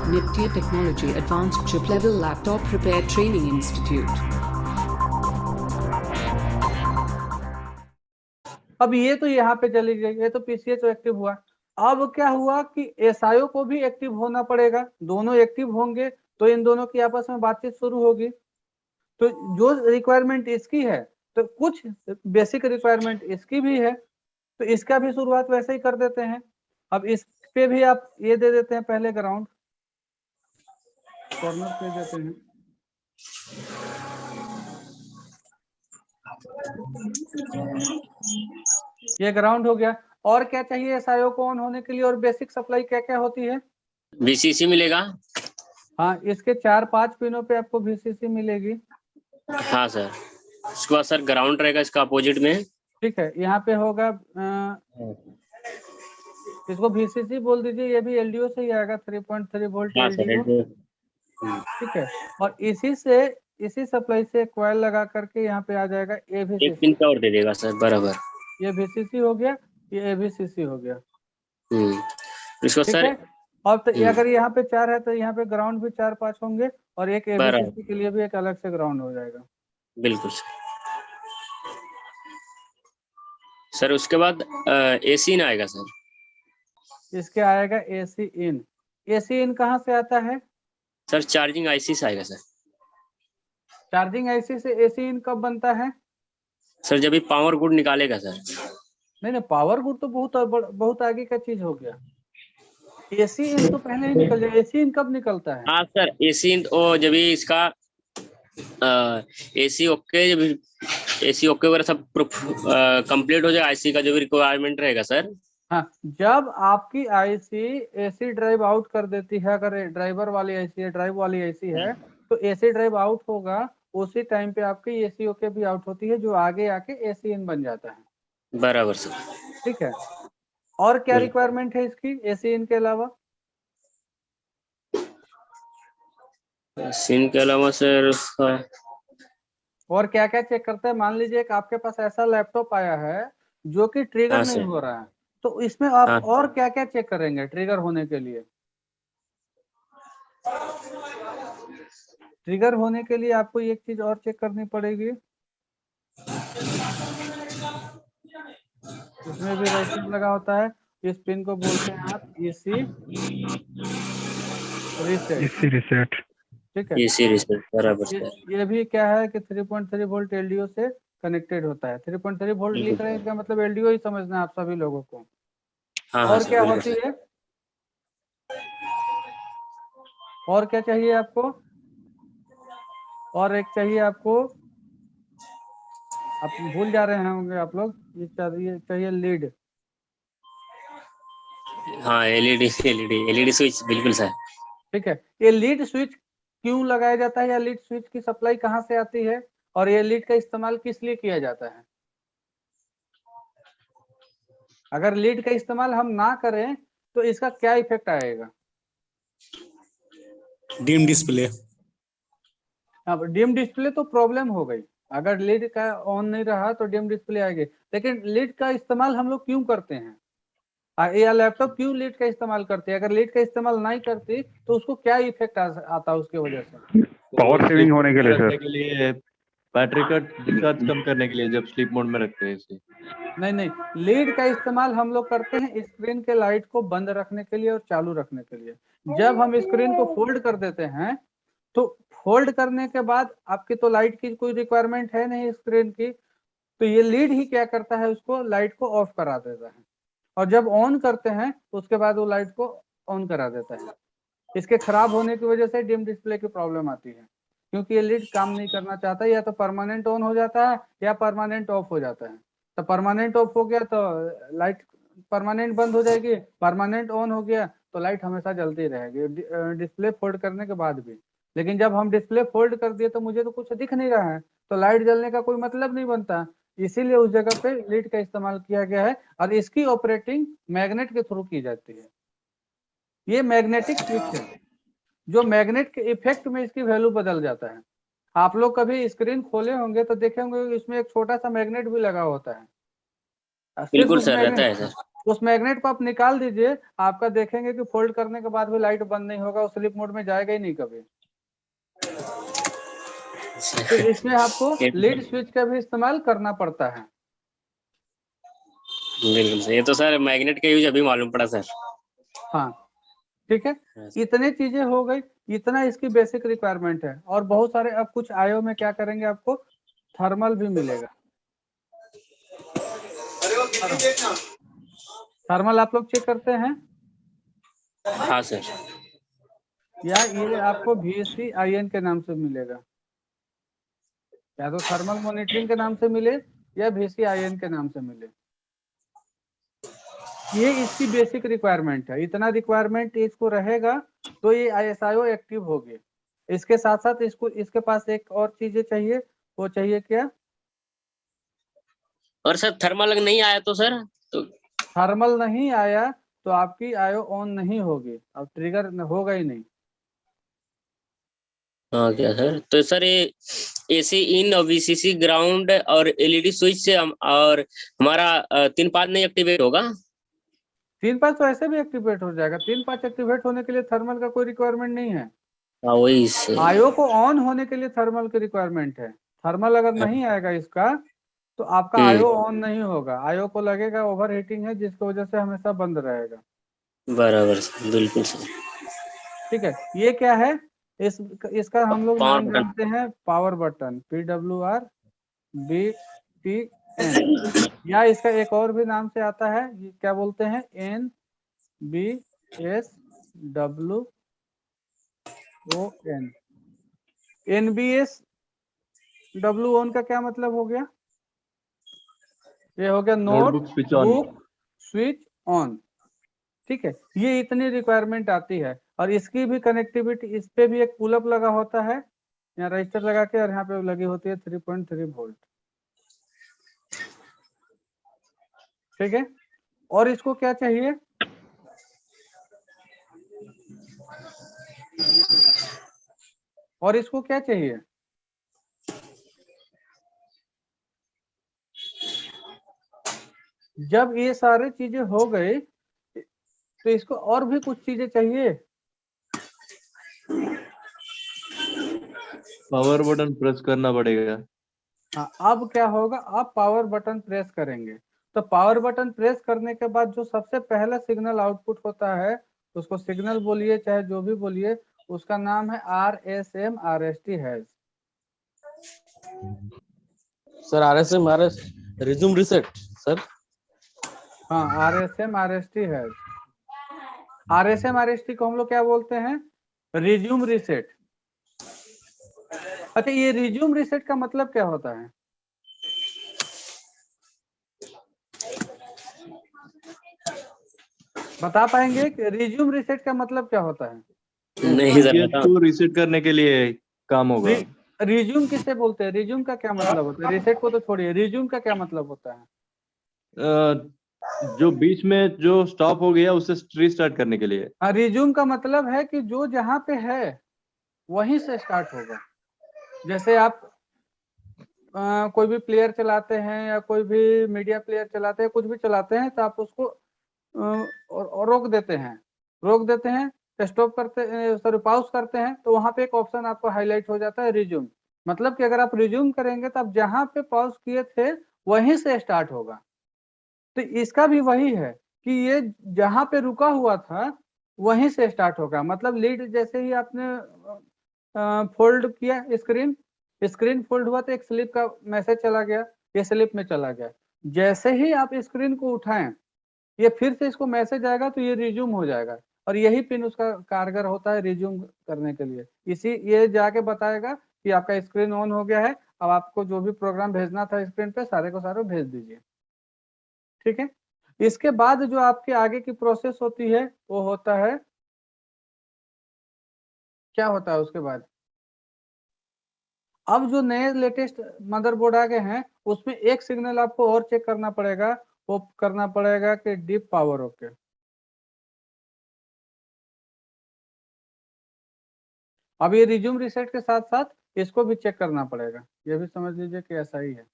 Nitya Technology Advanced Chip Level Laptop Repair Training Institute. अब ये तो यहाँ पे चली गई, ये तो पीसीएच एक्टिव हुआ। अब क्या हुआ कि एसआईओ को भी एक्टिव होना पड़ेगा, दोनों एक्टिव होंगे तो इन दोनों की आपस में बातचीत शुरू होगी। तो जो रिक्वायरमेंट इसकी है तो कुछ बेसिक रिक्वायरमेंट इसकी भी है, तो इसका भी शुरुआत वैसे ही कर देते हैं। अब इस पे भी आप ये दे देते हैं, पहले ग्राउंड कॉर्नर पे देते हैं, ये ग्राउंड हो गया। और क्या चाहिए एसआईओ को ऑन होने के लिए, और बेसिक सप्लाई क्या क्या होती है? वीसीसी मिलेगा। हाँ, इसके 4-5 पिनों पे आपको वीसीसी मिलेगी। हाँ सर, उसके बाद सर ग्राउंड रहेगा इसका अपोजिट में। ठीक है, यहाँ पे होगा इसको वीसीसी बोल दीजिए, ये भी एलडीओ से ही आएगा, 3.3 वोल्ट एलडीओ। ठीक है, और इसी सप्लाई से कॉइल लगा करके यहाँ पे आ जाएगा एवीसीसी। एक पिन का और दे देगा सर बराबर। ये वीसीसी हो गया, ये एवीसीसी हो गया। इसको सर और तो अगर यहाँ पे 4 है तो यहाँ पे ग्राउंड भी 4-5 होंगे, और एक एवीसीसी के लिए भी एक अलग से ग्राउंड हो जाएगा। बिल्कुल सर। उसके बाद एसी इन आएगा सर। इसके आएगा एसी इन। एसी इन कहाँ से आता है सर? चार्जिंग आईसी से आएगा सर। चार्जिंग आईसी से एसी इन कब बनता है सर? जब भी पावर गुड निकालेगा सर। नहीं, पावर गुड तो बहुत आगे का चीज हो गया। एसी इन तो पहले ही निकल जाए। एसी इन कब निकलता है? हाँ सर, एसी इन जब भी इसका एसी ओके, जब एसी ओके वगैरह सब कंप्लीट हो जाए, आईसी का जो भी रिक्वायरमेंट रहेगा सर। हाँ, जब आपकी आईसी एसी ड्राइव आउट कर देती है, अगर ड्राइवर वाली आईसी है, ड्राइव वाली आईसी है, तो एसी ड्राइव आउट होगा, उसी टाइम पे आपकी एसी ओके भी आउट होती है, जो आगे आके एसी इन बन जाता है। बराबर सर। ठीक है, और क्या रिक्वायरमेंट है इसकी एसी इन के अलावा? एसी इन के अलावा सर और क्या क्या चेक करते हैं? मान लीजिए कि आपके पास ऐसा लैपटॉप आया है जो कि ट्रिगर नहीं हो रहा है, तो इसमें आप और क्या क्या चेक करेंगे ट्रिगर होने के लिए? ट्रिगर होने के लिए आपको एक चीज और चेक करनी पड़ेगी, इसमें भी राइटिंग लगा होता है, इस पिन को बोलते हैं आप एसी रीसेट। ठीक है, एसी रीसेट बराबर। ये भी क्या है कि 3.3 वोल्ट एलडीओ से कनेक्टेड होता है। 3.3 वोल्ट लिख रहे हैं, इसका मतलब एलडीओ ही समझना है आप सभी लोगों को। और क्या होती है? और क्या चाहिए आपको? और एक चाहिए आपको, आप भूल जा रहे होंगे आप लोग, ये चाहिए लीड। हाँ, एलईडी स्विच, बिल्कुल सर। ठीक है, ये लीड स्विच क्यों लगाया जाता है, या लीड स्विच की सप्लाई कहाँ से आती है, और ये लीड का इस्तेमाल किस लिए किया जाता है? अगर लीड का इस्तेमाल हम ना करें तो इसका क्या इफेक्ट आएगा? Dim display. अब डिम डिस्प्ले तो प्रॉब्लम हो गई, अगर लीड का ऑन नहीं रहा तो डिम डिस्प्ले आएगी। लेकिन लीड का इस्तेमाल हम लोग क्यों करते हैं, या लैपटॉप क्यों लीड का इस्तेमाल करते हैं? अगर लीड का इस्तेमाल नहीं करती तो उसको क्या इफेक्ट आता उसके वजह से? पावर सेविंग होने के लिए सर, के लिए बैटरी का डिस्चार्ज कम करने के लिए जब स्लीप मोड में रखते हैं इसे। नहीं, लीड का इस्तेमाल हम लोग करते हैं स्क्रीन के लाइट को बंद रखने के लिए और चालू रखने के लिए। जब हम स्क्रीन को फोल्ड कर देते हैं तो फोल्ड करने के बाद आपकी तो लाइट की कोई रिक्वायरमेंट है नहीं स्क्रीन की, तो ये लीड ही क्या करता है, उसको लाइट को ऑफ करा देता है, और जब ऑन करते हैं उसके बाद वो लाइट को ऑन करा देता है। इसके खराब होने की वजह से डिम डिस्प्ले की प्रॉब्लम आती है, क्योंकि ये लीड काम नहीं करना चाहता, या तो परमानेंट ऑन हो जाता है या परमानेंट ऑफ हो जाता है। तो परमानेंट ऑफ हो गया तो लाइट परमानेंट बंद हो जाएगी, परमानेंट ऑन हो गया तो लाइट हमेशा जलती रहेगी डिस्प्ले फोल्ड करने के बाद भी। लेकिन जब हम डिस्प्ले फोल्ड कर दिए तो मुझे तो कुछ दिख नहीं रहा है, तो लाइट जलने का कोई मतलब नहीं बनता, इसीलिए उस जगह पे लीड का इस्तेमाल किया गया है, और इसकी ऑपरेटिंग मैग्नेट के थ्रू की जाती है। ये मैग्नेटिक स्विच है, जो मैग्नेट के इफेक्ट में इसकी वैल्यू बदल जाता है। आप लोग कभी स्क्रीन खोले होंगे तो देखे होंगे इसमें एक छोटा सा मैग्नेट भी लगा होता है। बिल्कुल सर, रहता है सर। उस मैग्नेट को आप निकाल दीजिए, आपका देखेंगे कि फोल्ड करने के बाद भी लाइट बंद नहीं होगा, स्लीप मोड में जाएगा ही नहीं कभी। तो इसमें आपको लीड स्विच का भी इस्तेमाल करना पड़ता है। बिल्कुल सही। ये तो सर मैग्नेट का यूज अभी मालूम पड़ा सर। हाँ ठीक है, इतने चीजें हो गई, इतना इसकी बेसिक रिक्वायरमेंट है। और बहुत सारे अब कुछ आयो में क्या करेंगे, आपको थर्मल भी मिलेगा। थर्मल आप लोग चेक करते हैं हाँ सर। या ये आपको VCIN के नाम से मिलेगा, या तो थर्मल मॉनिटरिंग के नाम से मिले या VCIN के नाम से मिले। ये इसकी बेसिक रिक्वायरमेंट है। इतना रिक्वायरमेंट इसको रहेगा तो ये ISIO एक्टिव होगी। इसके साथ साथ इसको इसके पास एक और चीजें चाहिए, वो चाहिए क्या? और सर थर्मल नहीं आया तो सर तो थर्मल नहीं आया तो आपकी IO ऑन नहीं होगी, अब ट्रिगर होगा ही नहीं। हाँ क्या सर? तो सर ये AC इन और VCC ग्राउंड और LED स्विच से और हमारा 3-5 नहीं एक्टिवेट होगा? 3-5 तो ऐसे भी एक्टिवेट हो जाएगा। 3-5 एक्टिवेट होने के लिए थर्मल का कोई रिक्वायरमेंट नहीं है। हाँ वही से। IO को ऑन होने के लिए थर्मल की रिक्वायरमेंट है। थर्मल अगर नहीं आएगा इसका तो आपका IO ऑन नहीं होगा। IO को लगेगा ओवर हीटिंग है, जिसकी वजह से हमेशा बंद रहेगा। बराबर सर, बिल्कुल सर। ठीक है, ये क्या है? इसका हम लोग पावर नाम बटन। जानते हैं पावर बटन, PWR BTN, या इसका एक और भी नाम से आता है, ये क्या बोलते हैं, NBSWON। NBSWON का क्या मतलब हो गया? ये हो गया Notebook switch on। Book switch on. ठीक है, ये इतनी रिक्वायरमेंट आती है। और इसकी भी कनेक्टिविटी, इस पे भी एक पुल अप लगा होता है, यहाँ रजिस्टर लगा के, और यहाँ पे लगी होती है 3.3 वोल्ट। ठीक है, और इसको क्या चाहिए? और इसको क्या चाहिए? जब ये सारी चीजें हो गई तो इसको और भी कुछ चीजें चाहिए। पावर बटन प्रेस करना पड़ेगा। हाँ, अब क्या होगा, आप पावर बटन प्रेस करेंगे तो पावर बटन प्रेस करने के बाद जो सबसे पहला सिग्नल आउटपुट होता है, उसको सिग्नल बोलिए चाहे जो भी बोलिए, उसका नाम है RSM RST has. Sir RSM resume reset sir. हाँ, RSM RST has. RSM RST को हम लोग क्या बोलते हैं? Resume reset. अच्छा, ये रिज्यूम रिसेट का मतलब क्या होता है? बता पाएंगे कि रिज्यूम रिसेट का मतलब क्या होता है? नहीं सर ये बताओ। तो रीसेट करने के लिए काम होगा। रिज्यूम किसे बोलते हैं? रिज्यूम का क्या मतलब होता है? रिसेट को तो छोड़िए, रिज्यूम का क्या मतलब होता है? जो बीच में जो स्टॉप हो गया उसे रीस्टार्ट करने के लिए। हाँ, रिज्यूम का मतलब है कि जो जहाँ पे है वहीं से स्टार्ट होगा। जैसे आप कोई भी प्लेयर चलाते हैं या कोई भी मीडिया प्लेयर चलाते हैं, कुछ भी चलाते हैं, तो आप उसको और रोक देते हैं, स्टॉप करते, सॉरी पॉज करते हैं, तो वहां पे एक ऑप्शन आपको हाईलाइट हो जाता है रिज्यूम। मतलब कि अगर आप रिज्यूम करेंगे तो आप जहां पे पॉज किए थे वहीं से स्टार्ट होगा। तो इसका भी वही है कि ये जहां पे रुका हुआ था वहीं से स्टार्ट होगा। मतलब लीड जैसे ही आपने फोल्ड किया, स्क्रीन फोल्ड हुआ तो एक स्लिप का मैसेज चला गया, ये स्लिप में चला गया। जैसे ही आप स्क्रीन को उठाएं, ये फिर से इसको मैसेज आएगा तो ये रिज्यूम हो जाएगा। और यही पिन उसका कारगर होता है रिज्यूम करने के लिए। ये जाके बताएगा कि आपका स्क्रीन ऑन हो गया है, अब आपको जो भी प्रोग्राम भेजना था स्क्रीन पे सारे को सारे भेज दीजिए। ठीक है, इसके बाद जो आपके आगे की प्रोसेस होती है वो होता है, क्या होता है उसके बाद? अब जो नए लेटेस्ट मदरबोर्ड आ गए हैं उसमें एक सिग्नल आपको और चेक करना पड़ेगा, वो करना पड़ेगा कि डीप पावर ओके। अब ये रिज्यूम रिसेट के साथ साथ इसको भी चेक करना पड़ेगा, ये भी समझ लीजिए कि ऐसा ही है।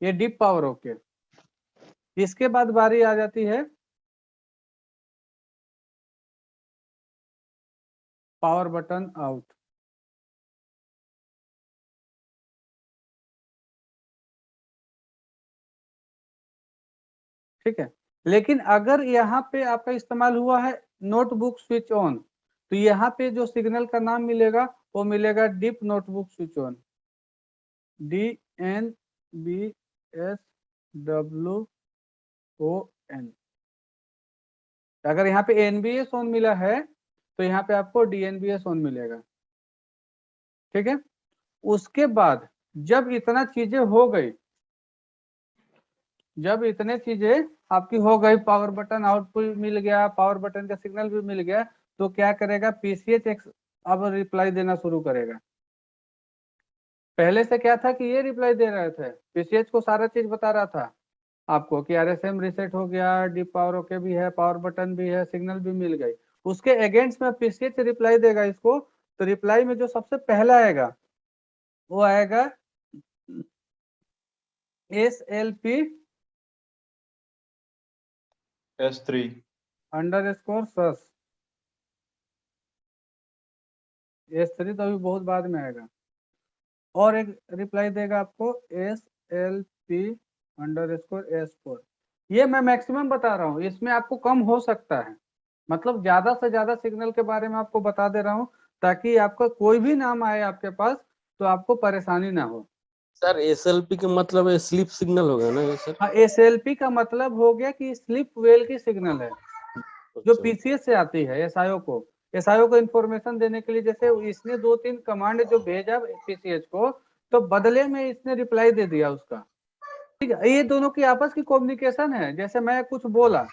ये डीप पावर ओके। इसके बाद बारी आ जाती है पावर बटन आउट। ठीक है, लेकिन अगर यहाँ पे आपका इस्तेमाल हुआ है नोटबुक स्विच ऑन, तो यहाँ पे जो सिग्नल का नाम मिलेगा वो मिलेगा dip notebook switch on, DNBSWON। अगर यहाँ पे NBS ऑन मिला है तो यहाँ पे आपको DNBS ऑन मिलेगा। ठीक है, उसके बाद जब इतना चीजें हो गई, जब इतने चीजें आपकी हो गई, पावर बटन आउटपुट मिल गया, पावर बटन का सिग्नल भी मिल गया, तो क्या करेगा PCH अब रिप्लाई देना शुरू करेगा। पहले से क्या था कि ये रिप्लाई दे रहे थे, PCH को सारा चीज बता रहा था आपको कि RSM रिसेट हो गया, डीप पावर ओके भी है, पावर बटन भी है, सिग्नल भी मिल गई। उसके अगेंस्ट में PCH रिप्लाई देगा इसको, तो रिप्लाई में जो सबसे पहला आएगा वो आएगा SLP S3 _ sus। S3 तो अभी बहुत बाद में आएगा। और एक रिप्लाई देगा आपको SLP _ S4। ये मैं मैक्सिमम बता रहा हूँ, इसमें आपको कम हो सकता है, मतलब ज्यादा से ज्यादा सिग्नल के बारे में आपको बता दे रहा हूँ ताकि आपका कोई भी नाम आए आपके पास तो आपको परेशानी ना हो। सर SLP का मतलब है स्लीप सिग्नल होगा ना ये सर? हाँ, SLP का मतलब हो गया कि स्लिप वेल की सिग्नल है, जो अच्छा। PCS से आती है SIO को इंफॉर्मेशन देने के लिए। जैसे इसने 2-3 कमांड जो भेजा PCH को, तो बदले में इसने रिप्लाई दे दिया उसका। ठीक है, ये दोनों की आपस की कम्युनिकेशन है। जैसे मैं कुछ बोला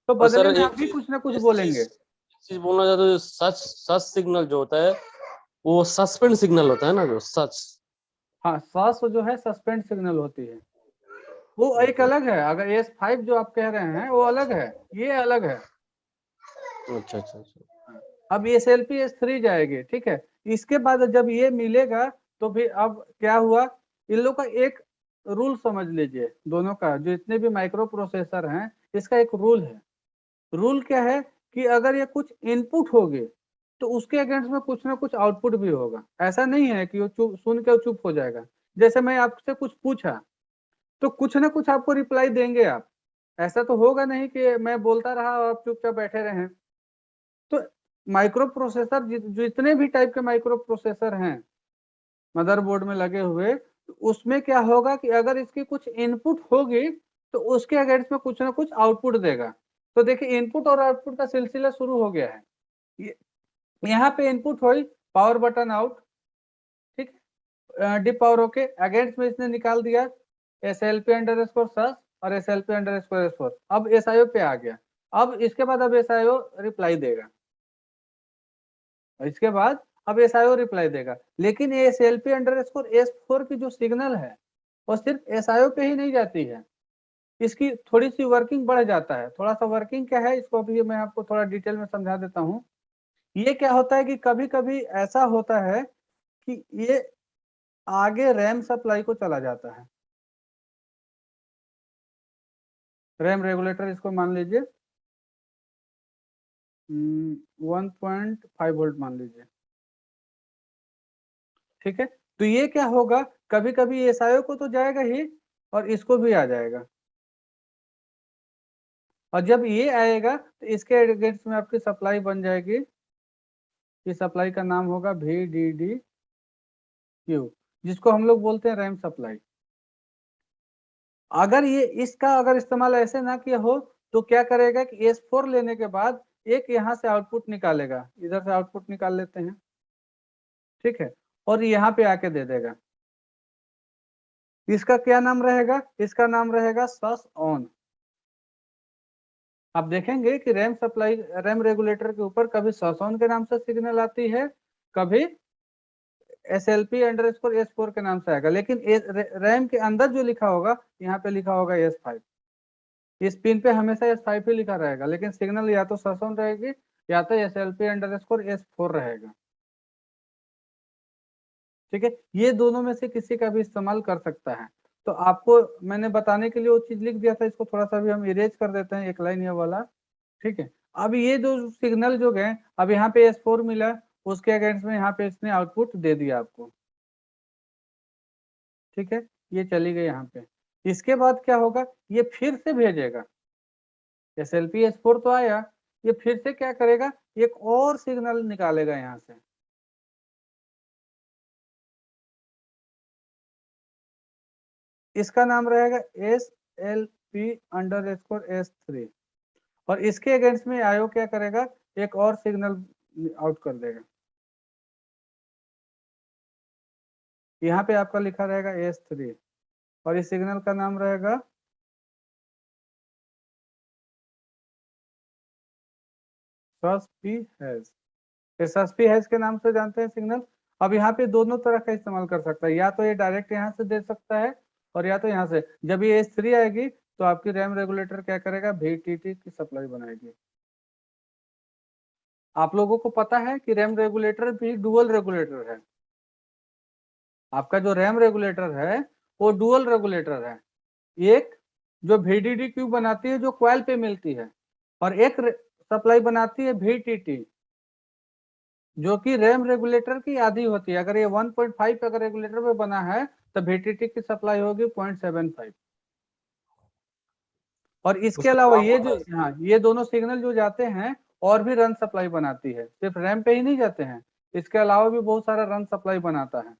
तो और सर बदले में एक आप भी कुछ ना कुछ एक बोलेंगे। चीज बोलना चाहता हूँ, सच सिग्नल जो होता है वो सस्पेंड सिग्नल होता है ना, जो सच। हाँ, सस जो है सस्पेंड सिग्नल होती है, वो एक अलग है। अगर S5 जो आप कह रहे हैं वो अलग है, ये अलग है। अच्छा अच्छा अच्छा। अब SLP S3 जाएगी। ठीक है, इसके बाद जब ये मिलेगा तो फिर अब क्या हुआ, इन लोग का एक रूल समझ लीजिए, दोनों का जो इतने भी माइक्रो प्रोसेसर हैं इसका एक रूल है। रूल क्या है कि अगर ये कुछ इनपुट होगी तो उसके अगेंस्ट में कुछ ना कुछ आउटपुट भी होगा। ऐसा नहीं है कि वो चुप सुन के चुप हो जाएगा। जैसे मैं आपसे कुछ पूछा तो कुछ ना कुछ आपको रिप्लाई देंगे आप, ऐसा तो होगा नहीं कि मैं बोलता रहा और आप चुपचाप बैठे रहे। तो माइक्रो प्रोसेसर जितने भी टाइप के माइक्रो प्रोसेसर हैं मदरबोर्ड में लगे हुए, तो उसमें क्या होगा कि अगर इसकी कुछ इनपुट होगी तो उसके अगेंस्ट में कुछ ना कुछ आउटपुट देगा। तो देखिए इनपुट और आउटपुट का सिलसिला शुरू हो गया है। यहाँ पे इनपुट हुई पावर बटन आउट, ठीक, डिप पावर ओके, अगेंस्ट में इसने निकाल दिया SLP _ sus और SLP _ S4। अब SIO पे आ गया। अब इसके बाद अब SIO रिप्लाई देगा, इसके बाद अब SIO रिप्लाई देगा। लेकिन ये SLP _ S4 की जो सिग्नल है वो सिर्फ SIO पे ही नहीं जाती है, इसकी थोड़ी सी वर्किंग बढ़ जाता है। थोड़ा सा वर्किंग क्या है इसको अभी मैं आपको थोड़ा डिटेल में समझा देता हूँ। ये क्या होता है कि कभी कभी ऐसा होता है कि ये आगे रैम सप्लाई को चला जाता है, रैम रेगुलेटर इसको मान लीजिए 1.5 वोल्ट मान लीजिए। ठीक है, तो ये क्या होगा, कभी कभी SIO को तो जाएगा ही और इसको भी आ जाएगा। और जब ये आएगा तो इसके अगेंस्ट में आपकी सप्लाई बन जाएगी। ये सप्लाई का नाम होगा VDDQ, जिसको हम लोग बोलते हैं रैम सप्लाई। अगर ये इसका अगर इस्तेमाल ऐसे ना किया हो तो क्या करेगा कि S4 लेने के बाद एक यहाँ से आउटपुट निकालेगा, इधर से आउटपुट निकाल लेते हैं, ठीक है, और यहाँ पे आके दे देगा। इसका क्या नाम रहेगा, इसका नाम रहेगा सस ऑन। आप देखेंगे कि रैम सप्लाई रैम रेगुलेटर के ऊपर कभी सस ऑन के नाम से सिग्नल आती है, कभी SLP _ S4 के नाम से आएगा। लेकिन रैम के अंदर जो लिखा होगा यहाँ पे लिखा होगा S5। इस पिन पे हमेशा S5 ही लिखा रहेगा, लेकिन सिग्नल या तो सस ऑन रहेगी या तो SLP _ S4 रहेगा। ठीक है, ये दोनों में से किसी का भी इस्तेमाल कर सकता है। तो आपको मैंने बताने के लिए वो चीज लिख दिया था, इसको थोड़ा सा भी हम इरेज कर देते हैं, एक लाइन ये वाला, ठीक है। अब ये जो सिग्नल जो गए, अब यहाँ पे S4 मिला, उसके अगेंस्ट में यहाँ पे इसने आउटपुट दे दिया आपको, ठीक है, ये चली गई यहाँ पे। इसके बाद क्या होगा, ये फिर से भेजेगा, SLP S4 तो आया, ये फिर से क्या करेगा, एक और सिग्नल निकालेगा यहाँ से, इसका नाम रहेगा SLP_S3, और इसके अगेंस्ट में आयो क्या करेगा, एक और सिग्नल आउट कर देगा। यहाँ पे आपका लिखा रहेगा S3, और इस सिग्नल का नाम रहेगा SUSP_HAS। SUSP_HAS के नाम से जानते हैं सिग्नल। अब यहाँ पे दोनों तरह का इस्तेमाल कर सकता है, या तो ये डायरेक्ट यहाँ से दे सकता है, और या तो यहाँ से। जब ये S3 आएगी तो आपकी रैम रेगुलेटर क्या करेगा, VTT की सप्लाई बनाएगी। आप लोगों को पता है कि रैम रेगुलेटर भी डुअल रेगुलेटर है। आपका जो रैम रेगुलेटर है वो डुअल रेगुलेटर है। एक जो VDD क्यू बनाती है जो कॉइल पे मिलती है, और एक सप्लाई बनाती है VTT जो कि रैम रेगुलेटर की आधी होती है। अगर ये 1.5 अगर रेगुलेटर पे बना है तो VTT की सप्लाई होगी 0.75। और इसके अलावा ये जो ये दोनों सिग्नल जो जाते हैं और भी रन सप्लाई बनाती है, सिर्फ रैम पे ही नहीं जाते हैं, इसके अलावा भी बहुत सारा रन सप्लाई बनाता है।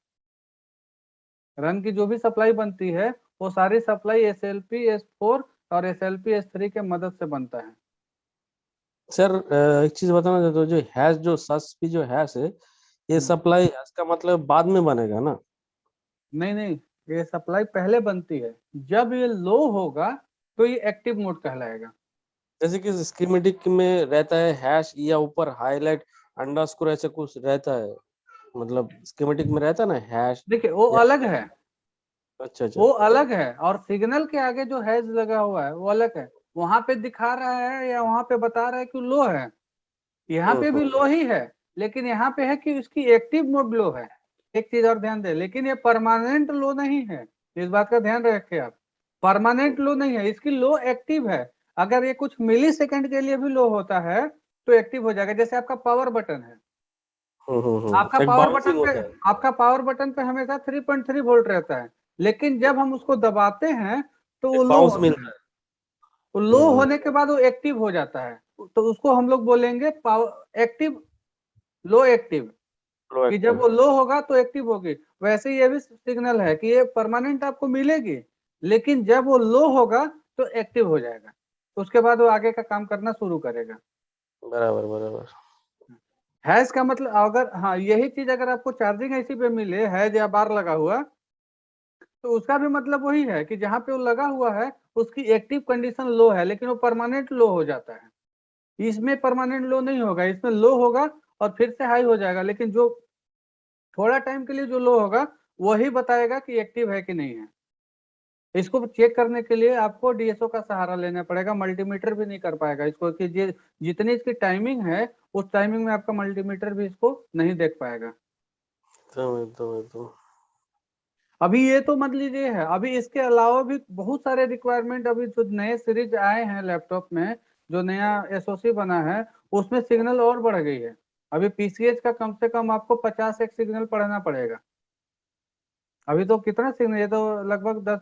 रन की जो भी सप्लाई बनती है वो सारी सप्लाई SLP_S4 और SLP_S3 के मदद से बनता है। सर एक चीज बताना चाहता हूँ, जो हैश जो SUSP जो हैश है, ये सप्लाई हैश का मतलब बाद में बनेगा ना? नहीं, ये सप्लाई पहले बनती है। जब ये लो होगा तो ये एक्टिव मोड कहलाएगा। जैसे कि स्कीमेटिक में रहता है हैश या ऊपर हाईलाइट अंडरस्कोर ऐसे कुछ रहता है, मतलब स्कीमेटिक में रहता है ना हैश। देखिए वो अलग है, अच्छा वो अलग है, और सिग्नल के आगे जो हैश लगा हुआ है वो अलग है। वहां पे दिखा रहा है या वहां पे बता रहा है कि लो है, यहाँ पे भी लो ही है, लेकिन यहाँ पे है कि उसकी एक्टिव मोड लो है। एक चीज और ध्यान दे, लेकिन ये परमानेंट लो नहीं है, इस बात का ध्यान रखें आप। परमानेंट लो नहीं है, इसकी लो एक्टिव है। अगर ये कुछ मिली सेकेंड के लिए भी लो होता है तो एक्टिव हो जाएगा। जैसे आपका पावर बटन है, आपका पावर बटन पे हमेशा 3.3 वोल्ट रहता है, लेकिन जब हम उसको दबाते हैं तो वो लो होता है। वो लो होने के बाद वो एक्टिव हो जाता है, तो उसको हम लोग बोलेंगे पावर एक्टिव, लो एक्टिव, कि जब वो लो होगा तो एक्टिव होगी। वैसे ये भी सिग्नल है कि ये परमानेंट आपको मिलेगी, लेकिन जब वो लो होगा तो एक्टिव हो जाएगा, उसके बाद वो आगे का काम करना शुरू करेगा। बराबर। हैश का मतलब, अगर हाँ यही चीज अगर आपको चार्जिंग ऐसी पे मिले हैज या बार लगा हुआ, तो उसका भी मतलब वही है कि जहाँ पे वो लगा हुआ है उसकी एक्टिव कंडीशन लो है, लेकिन वो परमानेंट लो हो जाता है। इसमें परमानेंट लो नहीं होगा, इसमें लो होगा और फिर से हाई हो जाएगा, लेकिन जो थोड़ा टाइम के लिए जो लो होगा वही बताएगा कि एक्टिव है कि नहीं है। इसको चेक करने के लिए आपको DSO का सहारा लेना पड़ेगा, मल्टीमीटर भी नहीं कर पाएगा इसको, कि जितनी इसकी टाइमिंग है उस टाइमिंग में आपका मल्टीमीटर भी इसको नहीं देख पाएगा। तो अभी ये तो मत लीजिए है, अभी इसके अलावा भी बहुत सारे रिक्वायरमेंट, अभी जो नए सीरीज आए हैं लैपटॉप में, जो नया SoC बना है उसमें सिग्नल और बढ़ गई है। अभी PCH का कम से कम आपको 50 एक सिग्नल पढ़ना पड़ेगा। अभी तो कितना सिग्नल, ये तो लगभग 10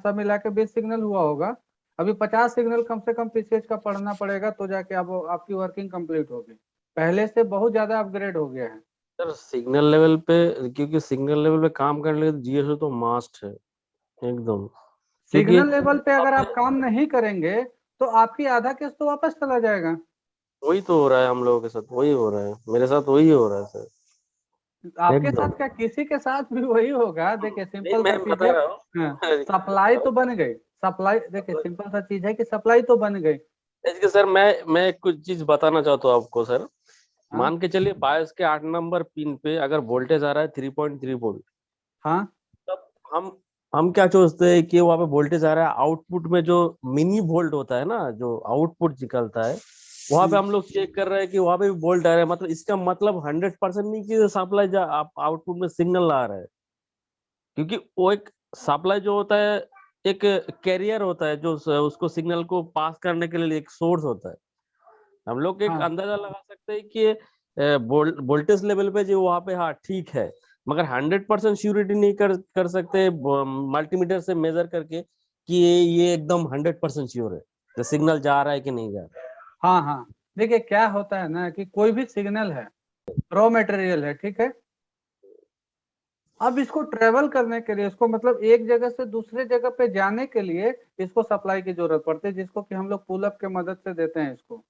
सब मिला के 20 सिग्नल हुआ होगा। अभी 50 सिग्नल कम से कम PCH का पढ़ना पड़ेगा तो जाके आपकी वर्किंग कंप्लीट होगी। पहले से बहुत ज्यादा अपग्रेड हो गया है सर सिग्नल लेवल पे, क्योंकि सिग्नल लेवल पे काम करने के लिए GSO तो मस्ट है एकदम। सिग्नल लेवल पे अगर आप काम नहीं करेंगे तो आपकी आधा केस तो वापस चला जाएगा। वही तो हो रहा है हम लोगों के साथ, वही हो रहा है, मेरे साथ वही हो रहा है सर। आपके साथ क्या, किसी के साथ भी वही होगा। देखिए सिंपल सा चीज है, सप्लाई तो बन गई, सप्लाई देखिए सिंपल सा चीज है कि सप्लाई तो बन गई। सर मैं कुछ चीज बताना चाहता हूँ आपको सर। मान के चलिए बायस के 8 नंबर पिन पे अगर वोल्टेज आ रहा है 3.3 वोल्ट, हाँ, तब हम क्या सोचते हैं कि वहां पे वोल्टेज आ रहा है, आउटपुट में जो मिनी वोल्ट होता है ना, जो आउटपुट निकलता है वहां पे हम लोग चेक कर रहे हैं कि वहां पे भी वोल्ट आ रहा है। मतलब इसका मतलब 100% नहीं कि सप्लाई आउटपुट में सिग्नल आ रहा है, क्योंकि वो एक सप्लाई जो होता है एक कैरियर होता है जो उसको सिग्नल को पास करने के लिए एक सोर्स होता है। हम लोग एक हाँ अंदाजा लगा सकते हैं कि वोल्टेज लेवल पे जो वहाँ पे हाँ ठीक है, मगर 100% श्योरिटी नहीं कर सकते मल्टीमीटर से मेजर करके कि ये एकदम 100% श्योर है तो सिग्नल जा रहा है कि नहीं जा रहा है। हाँ हाँ, देखिए क्या होता है ना कि कोई भी सिग्नल है, रॉ मटेरियल है, ठीक है। अब इसको ट्रेवल करने के लिए, इसको मतलब एक जगह से दूसरे जगह पे जाने के लिए इसको सप्लाई की जरूरत पड़ती है, जिसको कि हम लोग पुल अप के मदद से देते हैं। इसको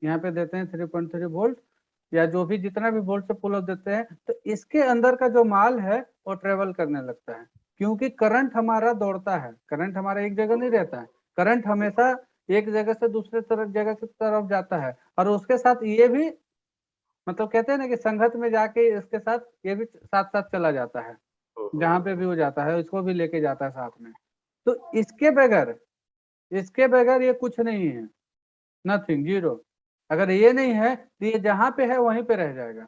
यहाँ पे देते हैं 3.3 वोल्ट, या जो भी जितना भी वोल्ट से पुल अप देते हैं, तो इसके अंदर का जो माल है वो ट्रेवल करने लगता है। क्योंकि करंट हमारा दौड़ता है, करंट हमारा एक जगह नहीं रहता है, करंट हमेशा एक जगह से दूसरे तरफ जगह की तरफ जाता है। और उसके साथ ये भी, मतलब कहते हैं ना कि संगत में जाके इसके साथ ये भी साथ साथ चला जाता है, जहां पे भी वो जाता है इसको भी लेके जाता है साथ में। तो इसके बगैर ये कुछ नहीं है, नथिंग, जीरो। अगर ये नहीं है तो ये जहां पे है वहीं पे रह जाएगा।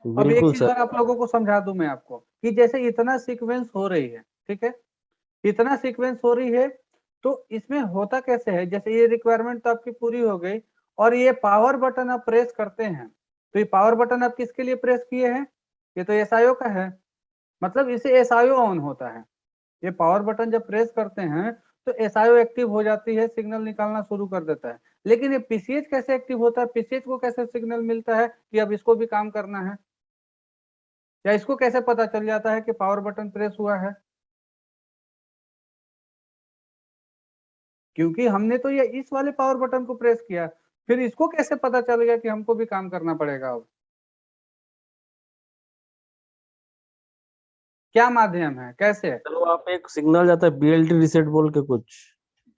अब एक बिल्कुल चीज सर। और आप लोगों को समझा दूं मैं आपको, कि जैसे इतना सीक्वेंस हो रही है, ठीक है, इतना सीक्वेंस हो रही है, तो इसमें होता कैसे है, जैसे ये रिक्वायरमेंट तो आपकी पूरी हो गई, और ये पावर बटन आप प्रेस करते हैं, तो ये पावर बटन आप किसके लिए प्रेस किए हैं? ये तो एसआईओ का है, मतलब इसे एसआईओ ऑन होता है। ये पावर बटन जब प्रेस करते हैं तो एसआईओ एक्टिव हो जाती है, सिग्नल निकालना शुरू कर देता है। लेकिन ये पीसीएच कैसे एक्टिव होता है, पीसीएच को कैसे सिग्नल मिलता है कि अब इसको भी काम करना है, या इसको कैसे पता चल जाता है कि पावर बटन प्रेस हुआ है? क्योंकि हमने तो ये इस वाले पावर बटन को प्रेस किया, फिर इसको कैसे पता चल गया कि हमको भी काम करना पड़ेगा? अब क्या माध्यम है, कैसे? चलो आप एक सिग्नल जाता है बीएलटी रीसेट बोल के कुछ।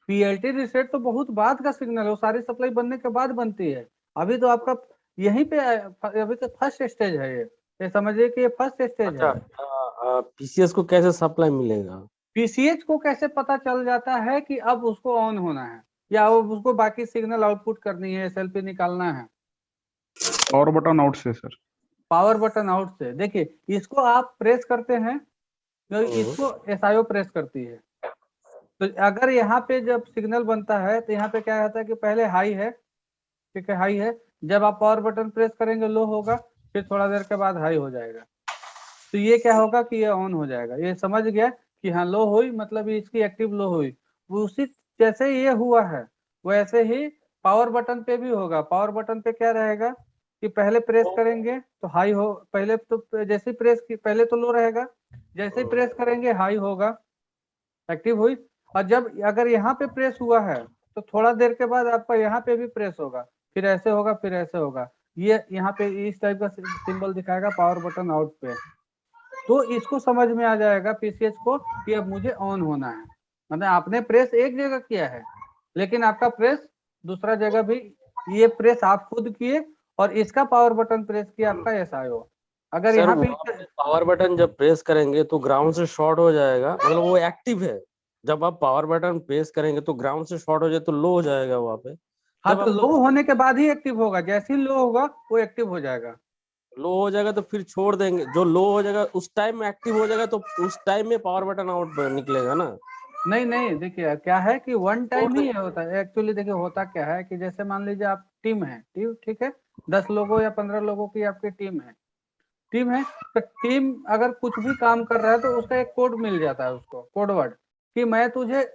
पीएलटी रिसेट तो बहुत बाद का सिग्नल है, वो सारी सप्लाई बनने के बाद बनती है। अभी तो आपका यहीं पे अभी तो फर्स्ट स्टेज है, ये समझिए कि ये फर्स्ट स्टेज अच्छा, है। पीसीएस को कैसे सप्लाई मिलेगा? पीसीएच को कैसे पता चल जाता है कि अब उसको ऑन होना है, या अब उसको बाकी सिग्नल आउटपुट करनी है, एसएलपी निकालना है? और बटन आउट से सर। पावर बटन आउट से। देखिए इसको आप प्रेस करते हैं तो इसको एसआईओ प्रेस करती है। तो अगर यहाँ पे जब सिग्नल बनता है तो यहाँ पे क्या होता है कि पहले हाई है, ठीक है, हाई है, जब आप पावर बटन प्रेस करेंगे लो होगा, फिर थोड़ा देर के बाद हाई हो जाएगा। तो ये क्या होगा कि ये ऑन हो जाएगा। ये समझ गया कि हाँ लो हुई, मतलब इसकी एक्टिव लो हुई। वो उसी जैसे ये हुआ है वैसे ही पावर बटन पे भी होगा। पावर बटन पे क्या रहेगा कि पहले प्रेस करेंगे तो हाई हो, पहले तो जैसे प्रेस की पहले तो लो रहेगा, जैसे प्रेस करेंगे हाई होगा, एक्टिव हुई। और जब अगर यहाँ पे प्रेस हुआ है तो थोड़ा देर के बाद आपका यहाँ पे भी प्रेस होगा, फिर ऐसे होगा, फिर ऐसे होगा। ये यहाँ पे इस टाइप का सिंबल दिखाएगा पावर बटन आउट पे। तो इसको समझ में आ जाएगा पीसीएच को कि अब मुझे ऑन होना है। मतलब आपने प्रेस एक जगह किया है लेकिन आपका प्रेस दूसरा जगह भी, ये प्रेस आप खुद किए और इसका पावर बटन प्रेस किया आपका एसआईओ। अगर सर यहाँ पे वहाँ पे पावर बटन जब प्रेस करेंगे तो ग्राउंड से शॉर्ट हो जाएगा, मतलब वो एक्टिव है। जब आप पावर बटन प्रेस करेंगे तो ग्राउंड से शॉर्ट हो जाए तो लो हो जाएगा वहाँ पे। हाँ, जब तो आप लो होने के बाद ही एक्टिव होगा, जैसे ही लो होगा वो एक्टिव हो जाएगा। लो हो जाएगा तो फिर छोड़ देंगे, जो लो हो जाएगा उस टाइम में एक्टिव हो जाएगा तो उस टाइम में पावर बटन आउट निकलेगा ना। नहीं नहीं, देखिए क्या है कि वन छोड़ टाइम ही देंगे। होता है एक्चुअली। देखिए होता क्या है कि जैसे मान लीजिए आप टीम है, टीम ठीक है, 10 लोगों या 15 लोगों की आपकी टीम है, टीम है। तो टीम अगर कुछ भी काम कर रहा है तो उसका एक कोड मिल जाता है, उसको कोड वर्ड, कि मैं तुझे,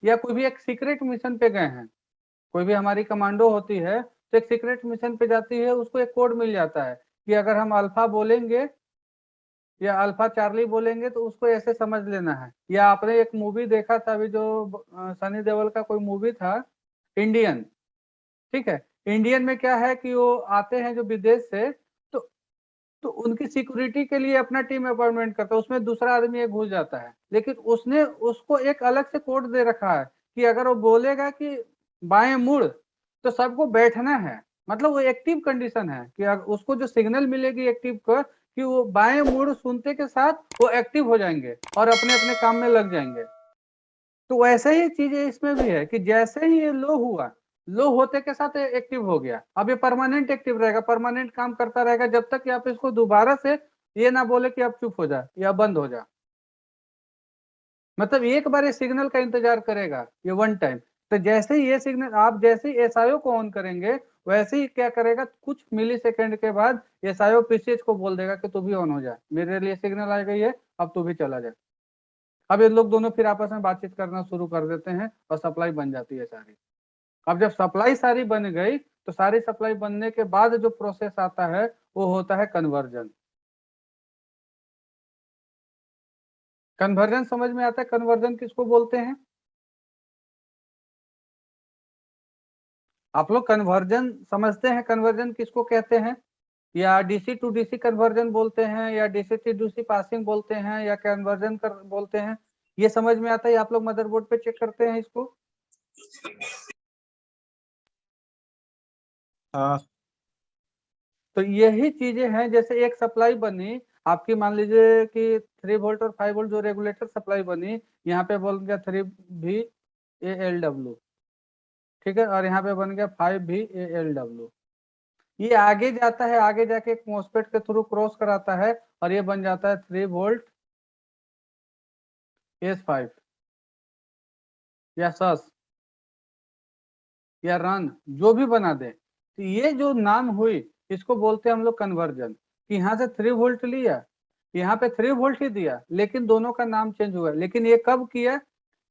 या कोई भी एक सीक्रेट मिशन पे गए हैं, कोई भी हमारी कमांडो होती है तो एक सीक्रेट मिशन पे जाती है, उसको एक कोड मिल जाता है कि अगर हम अल्फा बोलेंगे या अल्फा चार्ली बोलेंगे तो उसको ऐसे समझ लेना है। या आपने एक मूवी देखा था अभी जो सनी देओल का कोई मूवी था, इंडियन, ठीक है। इंडियन में क्या है कि वो आते हैं जो विदेश से, तो तो उनकी सिक्योरिटी के लिए अपना टीम अपॉइंटमेंट करता है, उसमें दूसरा आदमी एक घुस जाता है, लेकिन उसने उसको एक अलग से कोड दे रखा है कि अगर वो बोलेगा कि बाएं मुड़ तो सबको बैठना है। मतलब वो एक्टिव कंडीशन है कि उसको जो सिग्नल मिलेगी एक्टिव का, कि वो बाएं मुड़ सुनते के साथ वो एक्टिव हो जाएंगे और अपने अपने काम में लग जाएंगे। तो वैसे ही चीज इसमें भी है कि जैसे ही ये लो हुआ, लो होते के साथ एक्टिव हो गया, अब ये परमानेंट एक्टिव रहेगा, परमानेंट काम करता रहेगा जब तक कि आप इसको दोबारा से ये ना बोले कि अब चुप हो जा या बंद हो जा, मतलब एक बार ये सिग्नल का इंतजार करेगा, ये वन टाइम। तो जैसे ही ये सिग्नल आप जैसे ही एसआईओ को ऑन करेंगे वैसे ही क्या करेगा, कुछ मिली सेकेंड के बाद एसआईओ पीसीएच को बोल देगा कि तू भी ऑन हो जा, मेरे लिए सिग्नल आ गई है, अब तू भी चला जा। अब ये लोग दोनों फिर आपस में बातचीत करना शुरू कर देते हैं और सप्लाई बन जाती है सारी। अब जब सप्लाई सारी बन गई तो सारी सप्लाई बनने के बाद जो प्रोसेस आता है वो होता है कन्वर्जन। कन्वर्जन समझ में आता है? कन्वर्जन किसको बोलते हैं? आप लोग कन्वर्जन समझते हैं? कन्वर्जन किसको कहते हैं? या डीसी टू डीसी कन्वर्जन बोलते हैं, या डीसी टू डीसी पासिंग बोलते हैं, या कन्वर्जन कर बोलते हैं? ये समझ में आता है? आप लोग मदरबोर्ड पे चेक करते हैं इसको? हाँ तो यही चीजें हैं, जैसे एक सप्लाई बनी आपकी, मान लीजिए कि 3 वोल्ट और 5 वोल्ट जो रेगुलेटर सप्लाई बनी, यहाँ पे बन गया 3 VALW, ठीक है, और यहाँ पे बन गया 5 VALW। ये आगे जाता है, आगे जाके एक मोस्फेट के थ्रू क्रॉस कराता है और ये बन जाता है 3 वोल्ट S5 या सस या रन, जो भी बना दे। तो ये जो नाम हुई इसको बोलते हैं हम लोग कन्वर्जन, कि यहाँ से 3 वोल्ट लिया, यहाँ पे 3 वोल्ट ही दिया, लेकिन दोनों का नाम चेंज हुआ। लेकिन ये कब किया?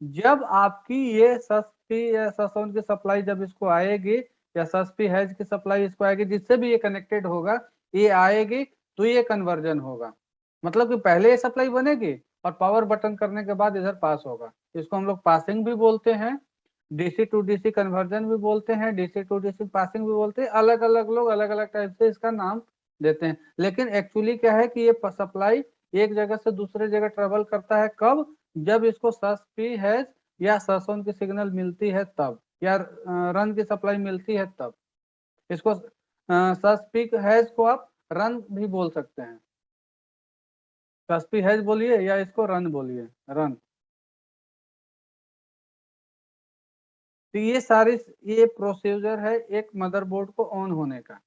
जब आपकी ये सस्पी या ससोन की सप्लाई जब इसको आएगी, या सस्पी हैज की सप्लाई इसको आएगी, जिससे भी ये कनेक्टेड होगा, ये आएगी तो ये कन्वर्जन होगा। मतलब कि पहले ये सप्लाई बनेगी और पावर बटन करने के बाद इधर पास होगा। इसको हम लोग पासिंग भी बोलते हैं, डीसी टू डीसी कन्वर्जन भी बोलते हैं, डीसी टू डीसी पासिंग भी बोलते हैं। अलग अलग लोग अलग अलग टाइप से इसका नाम देते हैं, लेकिन एक्चुअली क्या है कि ये सप्लाई एक जगह से दूसरे जगह ट्रेवल करता है कब? जब इसको सस पी हैज या ससोन की सिग्नल मिलती है तब, या रन की सप्लाई मिलती है तब। इसको सस पी हैज को आप रन भी बोल सकते हैं, सस पी हैज बोलिए या इसको रन बोलिए, रन। तो ये सारी ये प्रोसीजर है एक मदरबोर्ड को ऑन होने का।